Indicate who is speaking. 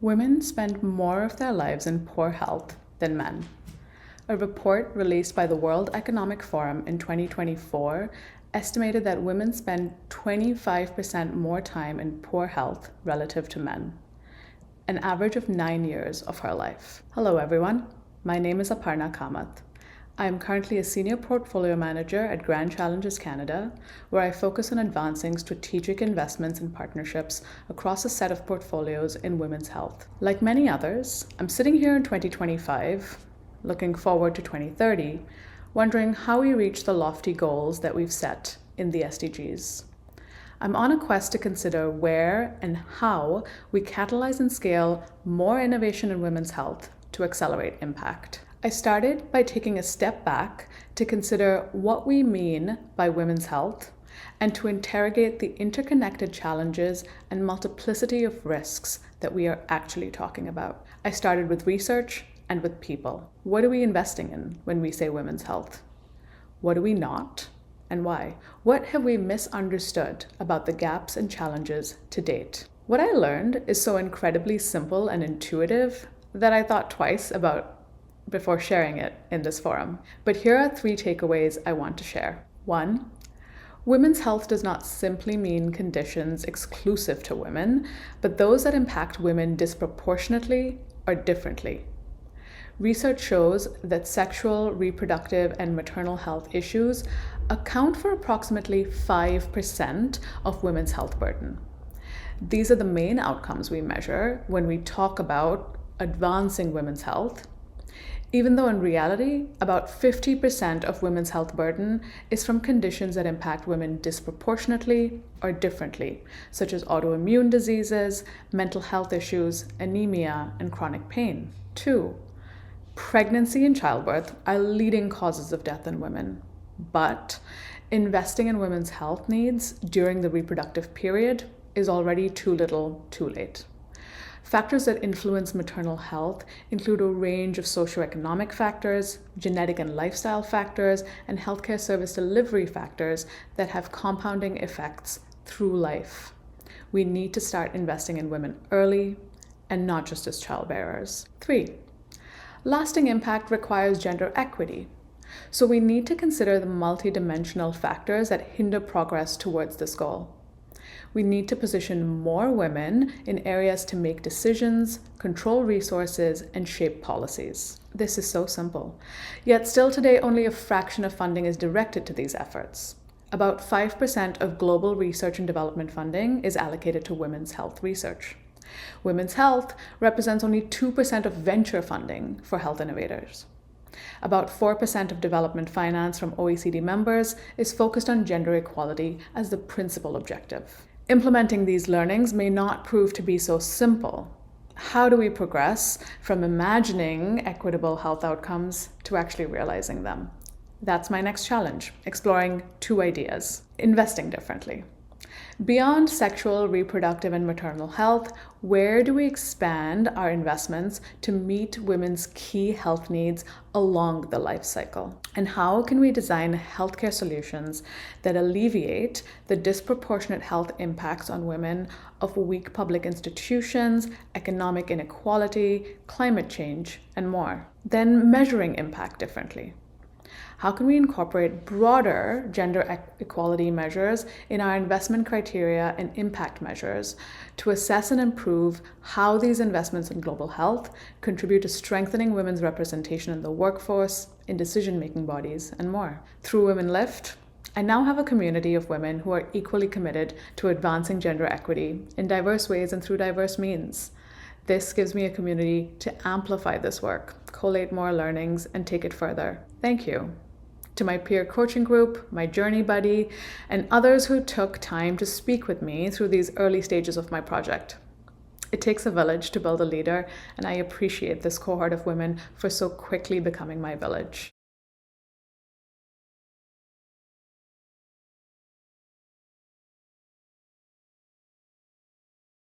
Speaker 1: Women spend more of their lives in poor health than men. A report released by the World Economic Forum in 2024 estimated that women spend 25% more time in poor health relative to men, an average of 9 years of her life. Hello everyone, my name is Aparna Kamath. I am currently a senior portfolio manager at Grand Challenges Canada, where I focus on advancing strategic investments and partnerships across a set of portfolios in women's health. Like many others, I'm sitting here in 2025, looking forward to 2030, wondering how we reach the lofty goals that we've set in the SDGs. I'm on a quest to consider where and how we catalyze and scale more innovation in women's health to accelerate impact. I started by taking a step back to consider what we mean by women's health and to interrogate the interconnected challenges and multiplicity of risks that we are actually talking about. I started with research and with people. What are we investing in when we say women's health? What are we not, and why? What have we misunderstood about the gaps and challenges to date? What I learned is so incredibly simple and intuitive that I thought twice about before sharing it in this forum. But here are 3 takeaways I want to share. 1, women's health does not simply mean conditions exclusive to women, but those that impact women disproportionately or differently. Research shows that sexual, reproductive, and maternal health issues account for approximately 5% of women's health burden. These are the main outcomes we measure when we talk about advancing women's health, even though in reality, about 50% of women's health burden is from conditions that impact women disproportionately or differently, such as autoimmune diseases, mental health issues, anemia, and chronic pain. 2, pregnancy and childbirth are leading causes of death in women, but investing in women's health needs during the reproductive period is already too little, too late. Factors that influence maternal health include a range of socioeconomic factors, genetic and lifestyle factors, and healthcare service delivery factors that have compounding effects through life. We need to start investing in women early and not just as childbearers. 3, lasting impact requires gender equity. So we need to consider the multidimensional factors that hinder progress towards this goal. We need to position more women in areas to make decisions, control resources, and shape policies. This is so simple. Yet still today, only a fraction of funding is directed to these efforts. About 5% of global research and development funding is allocated to women's health research. Women's health represents only 2% of venture funding for health innovators. About 4% of development finance from OECD members is focused on gender equality as the principal objective. Implementing these learnings may not prove to be so simple. How do we progress from imagining equitable health outcomes to actually realizing them? That's my next challenge, exploring 2 ideas. Investing differently. Beyond sexual, reproductive, and maternal health, where do we expand our investments to meet women's key health needs along the life cycle? And how can we design healthcare solutions that alleviate the disproportionate health impacts on women of weak public institutions, economic inequality, climate change, and more? Then measuring impact differently. How can we incorporate broader gender equality measures in our investment criteria and impact measures to assess and improve how these investments in global health contribute to strengthening women's representation in the workforce, in decision-making bodies, and more? Through WomenLift, I now have a community of women who are equally committed to advancing gender equity in diverse ways and through diverse means. This gives me a community to amplify this work, collate more learnings, and take it further. Thank you to my peer coaching group, my journey buddy, and others who took time to speak with me through these early stages of my project. It takes a village to build a leader, and I appreciate this cohort of women for so quickly becoming my village.